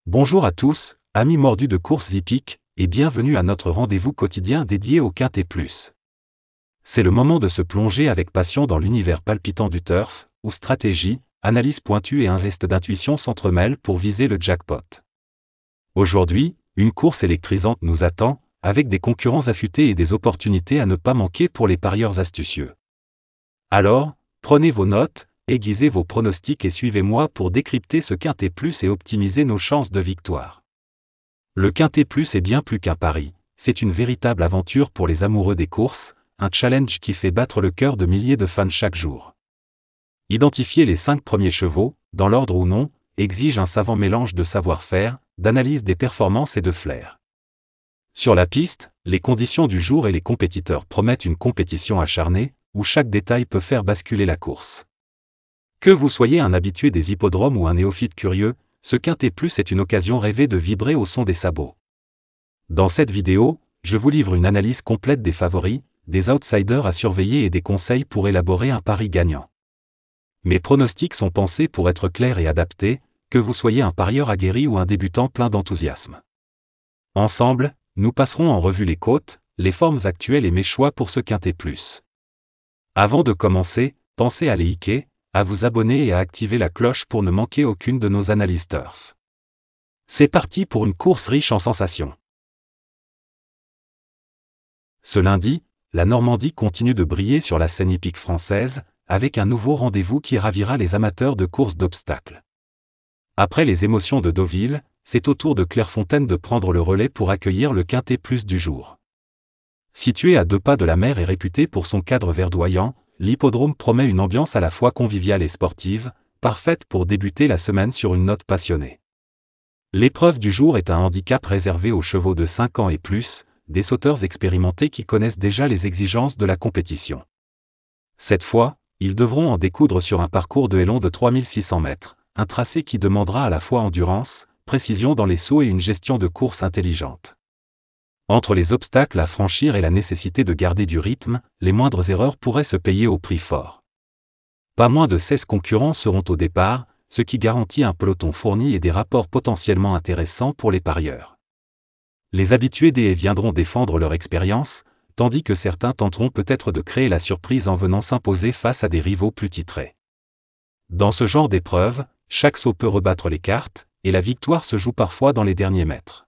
Bonjour à tous, amis mordus de courses hippiques, et bienvenue à notre rendez-vous quotidien dédié au Quintet Plus. C'est le moment de se plonger avec passion dans l'univers palpitant du turf, où stratégie, analyse pointue et un geste d'intuition s'entremêlent pour viser le jackpot. Aujourd'hui, une course électrisante nous attend, avec des concurrents affûtés et des opportunités à ne pas manquer pour les parieurs astucieux. Alors, prenez vos notes, aiguisez vos pronostics et suivez-moi pour décrypter ce Quintet Plus et optimiser nos chances de victoire. Le Quintet Plus est bien plus qu'un pari, c'est une véritable aventure pour les amoureux des courses, un challenge qui fait battre le cœur de milliers de fans chaque jour. Identifier les 5 premiers chevaux, dans l'ordre ou non, exige un savant mélange de savoir-faire, d'analyse des performances et de flair. Sur la piste, les conditions du jour et les compétiteurs promettent une compétition acharnée, où chaque détail peut faire basculer la course. Que vous soyez un habitué des hippodromes ou un néophyte curieux, ce Quintet Plus est une occasion rêvée de vibrer au son des sabots. Dans cette vidéo, je vous livre une analyse complète des favoris, des outsiders à surveiller et des conseils pour élaborer un pari gagnant. Mes pronostics sont pensés pour être clairs et adaptés, que vous soyez un parieur aguerri ou un débutant plein d'enthousiasme. Ensemble, nous passerons en revue les cotes, les formes actuelles et mes choix pour ce Quintet Plus. Avant de commencer, pensez à liker, à vous abonner et à activer la cloche pour ne manquer aucune de nos analyses turf. C'est parti pour une course riche en sensations. Ce lundi, la Normandie continue de briller sur la scène hippique française, avec un nouveau rendez-vous qui ravira les amateurs de courses d'obstacles. Après les émotions de Deauville, c'est au tour de Clairefontaine de prendre le relais pour accueillir le Quintet Plus du jour. Situé à 2 pas de la mer et réputé pour son cadre verdoyant, l'hippodrome promet une ambiance à la fois conviviale et sportive, parfaite pour débuter la semaine sur une note passionnée. L'épreuve du jour est un handicap réservé aux chevaux de 5 ans et plus, des sauteurs expérimentés qui connaissent déjà les exigences de la compétition. Cette fois, ils devront en découdre sur un parcours de long de 3600 mètres, un tracé qui demandera à la fois endurance, précision dans les sauts et une gestion de course intelligente. Entre les obstacles à franchir et la nécessité de garder du rythme, les moindres erreurs pourraient se payer au prix fort. Pas moins de 16 concurrents seront au départ, ce qui garantit un peloton fourni et des rapports potentiellement intéressants pour les parieurs. Les habitués des haies viendront défendre leur expérience, tandis que certains tenteront peut-être de créer la surprise en venant s'imposer face à des rivaux plus titrés. Dans ce genre d'épreuve, chaque saut peut rebattre les cartes, et la victoire se joue parfois dans les derniers mètres.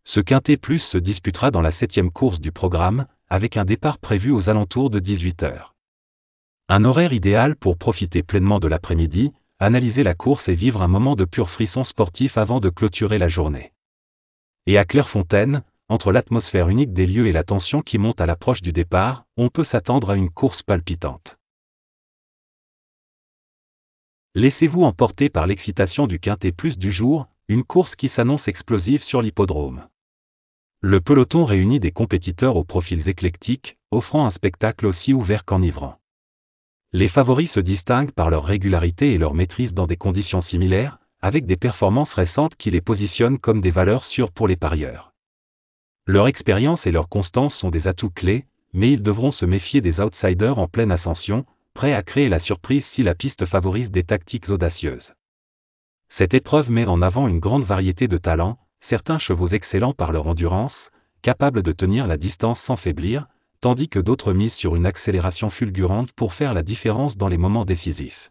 Ce Quintet Plus se disputera dans la 7e course du programme, avec un départ prévu aux alentours de 18h. Un horaire idéal pour profiter pleinement de l'après-midi, analyser la course et vivre un moment de pur frisson sportif avant de clôturer la journée. Et à Clairefontaine, entre l'atmosphère unique des lieux et la tension qui monte à l'approche du départ, on peut s'attendre à une course palpitante. Laissez-vous emporter par l'excitation du Quintet Plus du jour, une course qui s'annonce explosive sur l'hippodrome. Le peloton réunit des compétiteurs aux profils éclectiques, offrant un spectacle aussi ouvert qu'enivrant. Les favoris se distinguent par leur régularité et leur maîtrise dans des conditions similaires, avec des performances récentes qui les positionnent comme des valeurs sûres pour les parieurs. Leur expérience et leur constance sont des atouts clés, mais ils devront se méfier des outsiders en pleine ascension, prêts à créer la surprise si la piste favorise des tactiques audacieuses. Cette épreuve met en avant une grande variété de talents, certains chevaux excellents par leur endurance, capables de tenir la distance sans faiblir, tandis que d'autres misent sur une accélération fulgurante pour faire la différence dans les moments décisifs.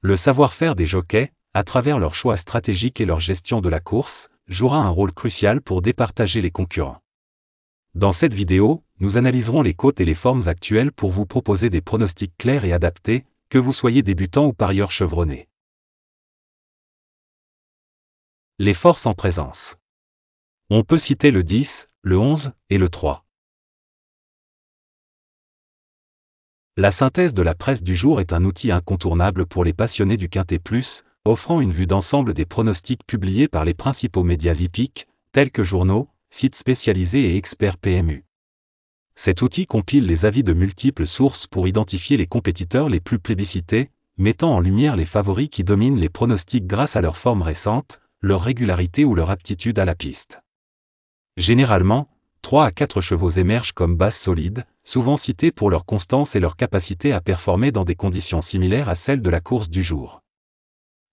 Le savoir-faire des jockeys, à travers leurs choix stratégiques et leur gestion de la course, jouera un rôle crucial pour départager les concurrents. Dans cette vidéo, nous analyserons les cotes et les formes actuelles pour vous proposer des pronostics clairs et adaptés, que vous soyez débutant ou parieur chevronné. Les forces en présence. On peut citer le 10, le 11 et le 3. La synthèse de la presse du jour est un outil incontournable pour les passionnés du Quintet Plus, offrant une vue d'ensemble des pronostics publiés par les principaux médias hippiques, tels que journaux, sites spécialisés et experts PMU. Cet outil compile les avis de multiples sources pour identifier les compétiteurs les plus plébiscités, mettant en lumière les favoris qui dominent les pronostics grâce à leur forme récente, leur régularité ou leur aptitude à la piste. Généralement, 3 à 4 chevaux émergent comme bases solides, souvent cités pour leur constance et leur capacité à performer dans des conditions similaires à celles de la course du jour.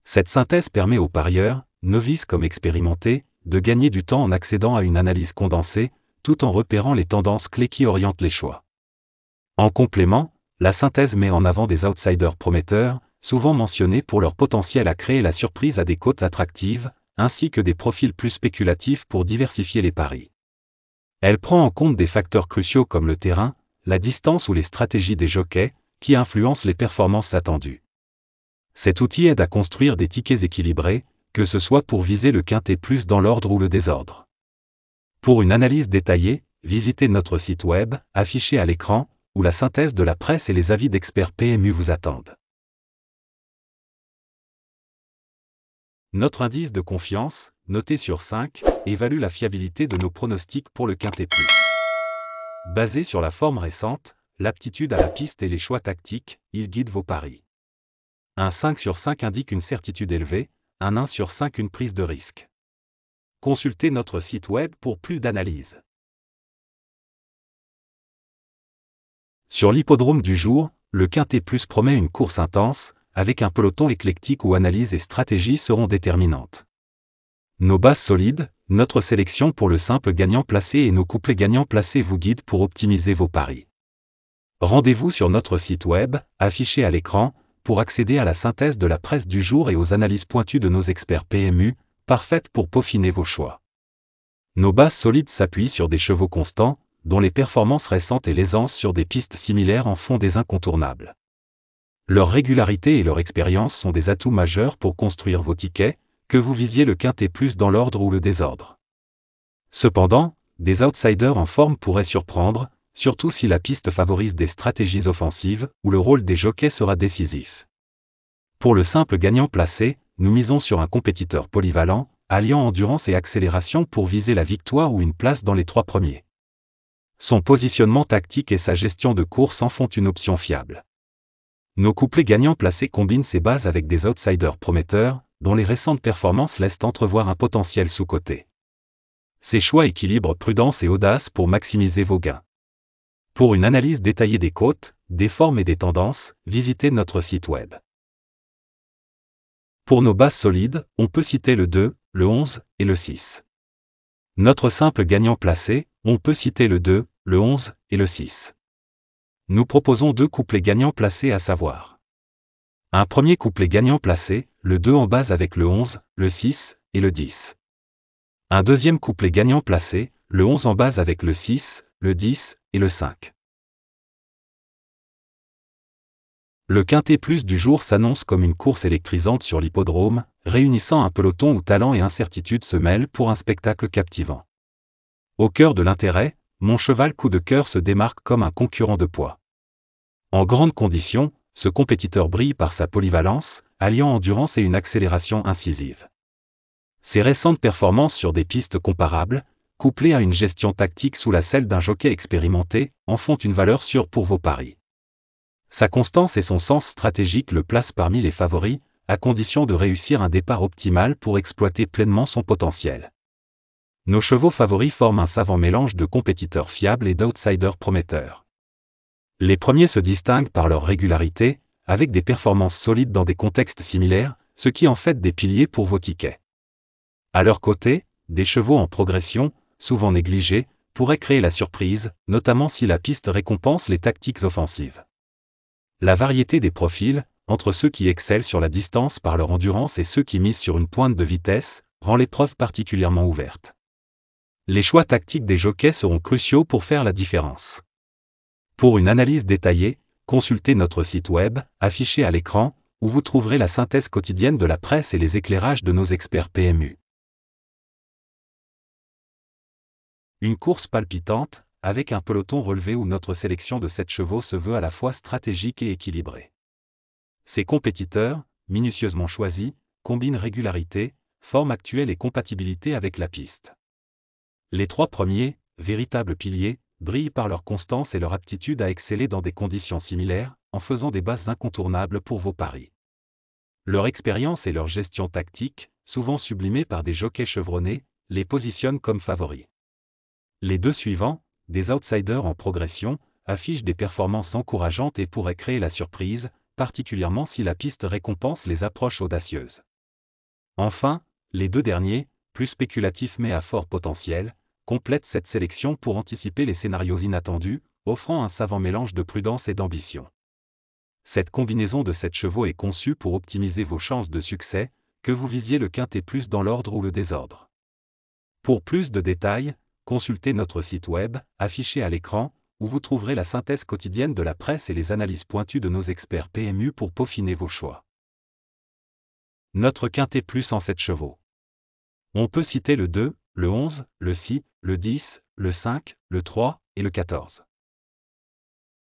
Cette synthèse permet aux parieurs, novices comme expérimentés, de gagner du temps en accédant à une analyse condensée, tout en repérant les tendances clés qui orientent les choix. En complément, la synthèse met en avant des outsiders prometteurs, souvent mentionnés pour leur potentiel à créer la surprise à des cotes attractives, ainsi que des profils plus spéculatifs pour diversifier les paris. Elle prend en compte des facteurs cruciaux comme le terrain, la distance ou les stratégies des jockeys, qui influencent les performances attendues. Cet outil aide à construire des tickets équilibrés, que ce soit pour viser le quintet plus dans l'ordre ou le désordre. Pour une analyse détaillée, visitez notre site web, affiché à l'écran, où la synthèse de la presse et les avis d'experts PMU vous attendent. Notre indice de confiance, noté sur 5, évalue la fiabilité de nos pronostics pour le quintet plus. Basé sur la forme récente, l'aptitude à la piste et les choix tactiques, il guide vos paris. Un 5 sur 5 indique une certitude élevée, un 1 sur 5 une prise de risque. Consultez notre site web pour plus d'analyses. Sur l'hippodrome du jour, le quintet plus promet une course intense, avec un peloton éclectique où analyse et stratégie seront déterminantes. Nos bases solides, notre sélection pour le simple gagnant placé et nos couplets gagnants placés vous guident pour optimiser vos paris. Rendez-vous sur notre site web, affiché à l'écran, pour accéder à la synthèse de la presse du jour et aux analyses pointues de nos experts PMU, parfaites pour peaufiner vos choix. Nos bases solides s'appuient sur des chevaux constants, dont les performances récentes et l'aisance sur des pistes similaires en font des incontournables. Leur régularité et leur expérience sont des atouts majeurs pour construire vos tickets, que vous visiez le quintet plus dans l'ordre ou le désordre. Cependant, des outsiders en forme pourraient surprendre, surtout si la piste favorise des stratégies offensives, où le rôle des jockeys sera décisif. Pour le simple gagnant placé, nous misons sur un compétiteur polyvalent, alliant endurance et accélération pour viser la victoire ou une place dans les 3 premiers. Son positionnement tactique et sa gestion de course en font une option fiable. Nos couplets gagnants placés combinent ces bases avec des outsiders prometteurs, dont les récentes performances laissent entrevoir un potentiel sous-coté. Ces choix équilibrent prudence et audace pour maximiser vos gains. Pour une analyse détaillée des cotes, des formes et des tendances, visitez notre site web. Pour nos bases solides, on peut citer le 2, le 11 et le 6. Notre simple gagnant placé, on peut citer le 2, le 11 et le 6. Nous proposons 2 couplets gagnants placés à savoir. Un premier couplet gagnant placé, le 2 en base avec le 11, le 6 et le 10. Un deuxième couplet gagnant placé, le 11 en base avec le 6, le 10 et le 5. Le quintet plus du jour s'annonce comme une course électrisante sur l'hippodrome, réunissant un peloton où talent et incertitude se mêlent pour un spectacle captivant. Au cœur de l'intérêt, Mon Cheval Coup de Cœur se démarque comme un concurrent de poids. En grande condition, ce compétiteur brille par sa polyvalence, alliant endurance et une accélération incisive. Ses récentes performances sur des pistes comparables, couplées à une gestion tactique sous la selle d'un jockey expérimenté, en font une valeur sûre pour vos paris. Sa constance et son sens stratégique le placent parmi les favoris, à condition de réussir un départ optimal pour exploiter pleinement son potentiel. Nos chevaux favoris forment un savant mélange de compétiteurs fiables et d'outsiders prometteurs. Les premiers se distinguent par leur régularité, avec des performances solides dans des contextes similaires, ce qui en fait des piliers pour vos tickets. À leur côté, des chevaux en progression, souvent négligés, pourraient créer la surprise, notamment si la piste récompense les tactiques offensives. La variété des profils, entre ceux qui excellent sur la distance par leur endurance et ceux qui misent sur une pointe de vitesse, rend l'épreuve particulièrement ouverte. Les choix tactiques des jockeys seront cruciaux pour faire la différence. Pour une analyse détaillée, consultez notre site web, affiché à l'écran, où vous trouverez la synthèse quotidienne de la presse et les éclairages de nos experts PMU. Une course palpitante, avec un peloton relevé où notre sélection de 7 chevaux se veut à la fois stratégique et équilibrée. Ces compétiteurs, minutieusement choisis, combinent régularité, forme actuelle et compatibilité avec la piste. Les 3 premiers, véritables piliers, brillent par leur constance et leur aptitude à exceller dans des conditions similaires, en faisant des bases incontournables pour vos paris. Leur expérience et leur gestion tactique, souvent sublimées par des jockeys chevronnés, les positionnent comme favoris. Les 2 suivants, des outsiders en progression, affichent des performances encourageantes et pourraient créer la surprise, particulièrement si la piste récompense les approches audacieuses. Enfin, Les deux derniers, plus spéculatifs mais à fort potentiel, complètent cette sélection pour anticiper les scénarios inattendus, offrant un savant mélange de prudence et d'ambition. Cette combinaison de 7 chevaux est conçue pour optimiser vos chances de succès, que vous visiez le quintet plus dans l'ordre ou le désordre. Pour plus de détails, consultez notre site web, affiché à l'écran, où vous trouverez la synthèse quotidienne de la presse et les analyses pointues de nos experts PMU pour peaufiner vos choix. Notre quintet plus en 7 chevaux. On peut citer le 2, le 11, le 6, le 10, le 5, le 3 et le 14.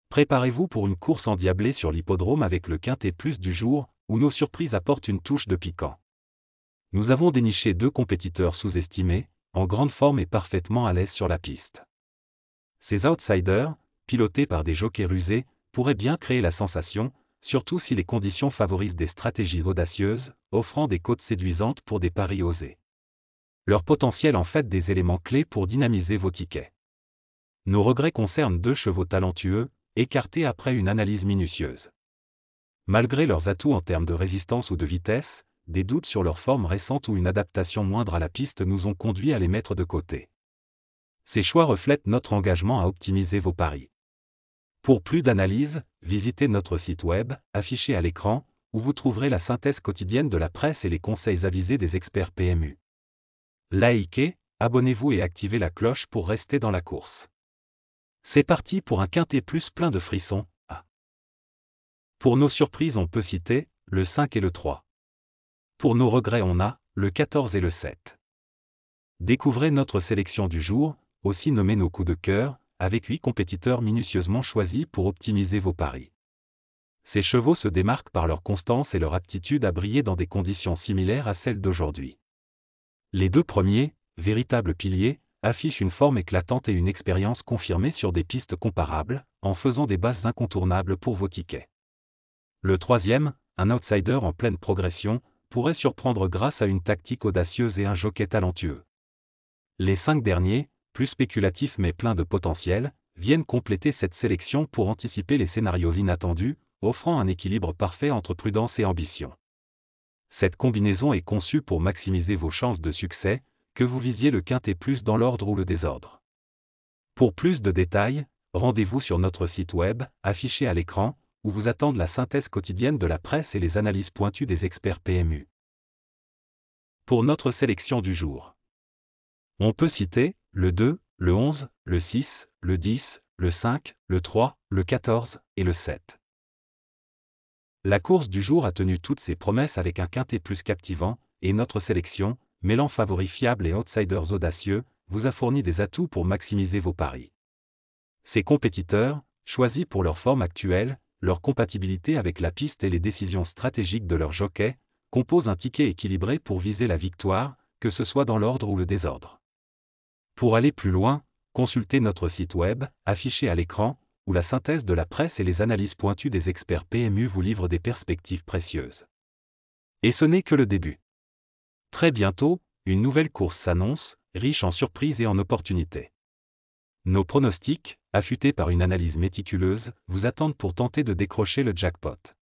Préparez-vous pour une course endiablée sur l'hippodrome avec le quintet plus du jour, où nos surprises apportent une touche de piquant. Nous avons déniché 2 compétiteurs sous-estimés, en grande forme et parfaitement à l'aise sur la piste. Ces outsiders, pilotés par des jockeys rusés, pourraient bien créer la sensation, surtout si les conditions favorisent des stratégies audacieuses, offrant des cotes séduisantes pour des paris osés. Leur potentiel en fait des éléments clés pour dynamiser vos tickets. Nos regrets concernent 2 chevaux talentueux, écartés après une analyse minutieuse. Malgré leurs atouts en termes de résistance ou de vitesse, des doutes sur leur forme récente ou une adaptation moindre à la piste nous ont conduits à les mettre de côté. Ces choix reflètent notre engagement à optimiser vos paris. Pour plus d'analyses, visitez notre site web, affiché à l'écran, où vous trouverez la synthèse quotidienne de la presse et les conseils avisés des experts PMU. Likez, abonnez-vous et activez la cloche pour rester dans la course. C'est parti pour un quintet plus plein de frissons. Pour nos surprises on peut citer le 5 et le 3. Pour nos regrets on a le 14 et le 7. Découvrez notre sélection du jour, aussi nommée nos coups de cœur, avec 8 compétiteurs minutieusement choisis pour optimiser vos paris. Ces chevaux se démarquent par leur constance et leur aptitude à briller dans des conditions similaires à celles d'aujourd'hui. Les 2 premiers, véritables piliers, affichent une forme éclatante et une expérience confirmée sur des pistes comparables, en faisant des bases incontournables pour vos tickets. Le troisième, un outsider en pleine progression, pourrait surprendre grâce à une tactique audacieuse et un jockey talentueux. Les 5 derniers, plus spéculatifs mais pleins de potentiel, viennent compléter cette sélection pour anticiper les scénarios inattendus, offrant un équilibre parfait entre prudence et ambition. Cette combinaison est conçue pour maximiser vos chances de succès, que vous visiez le quintet plus dans l'ordre ou le désordre. Pour plus de détails, rendez-vous sur notre site web, affiché à l'écran, où vous attendent la synthèse quotidienne de la presse et les analyses pointues des experts PMU. Pour notre sélection du jour, on peut citer le 2, le 11, le 6, le 10, le 5, le 3, le 14 et le 7. La course du jour a tenu toutes ses promesses avec un quintet plus captivant, et notre sélection, mêlant favoris fiables et outsiders audacieux, vous a fourni des atouts pour maximiser vos paris. Ces compétiteurs, choisis pour leur forme actuelle, leur compatibilité avec la piste et les décisions stratégiques de leur jockey, composent un ticket équilibré pour viser la victoire, que ce soit dans l'ordre ou le désordre. Pour aller plus loin, consultez notre site web, affiché à l'écran, où la synthèse de la presse et les analyses pointues des experts PMU vous livrent des perspectives précieuses. Et ce n'est que le début. Très bientôt, une nouvelle course s'annonce, riche en surprises et en opportunités. Nos pronostics, affûtés par une analyse méticuleuse, vous attendent pour tenter de décrocher le jackpot.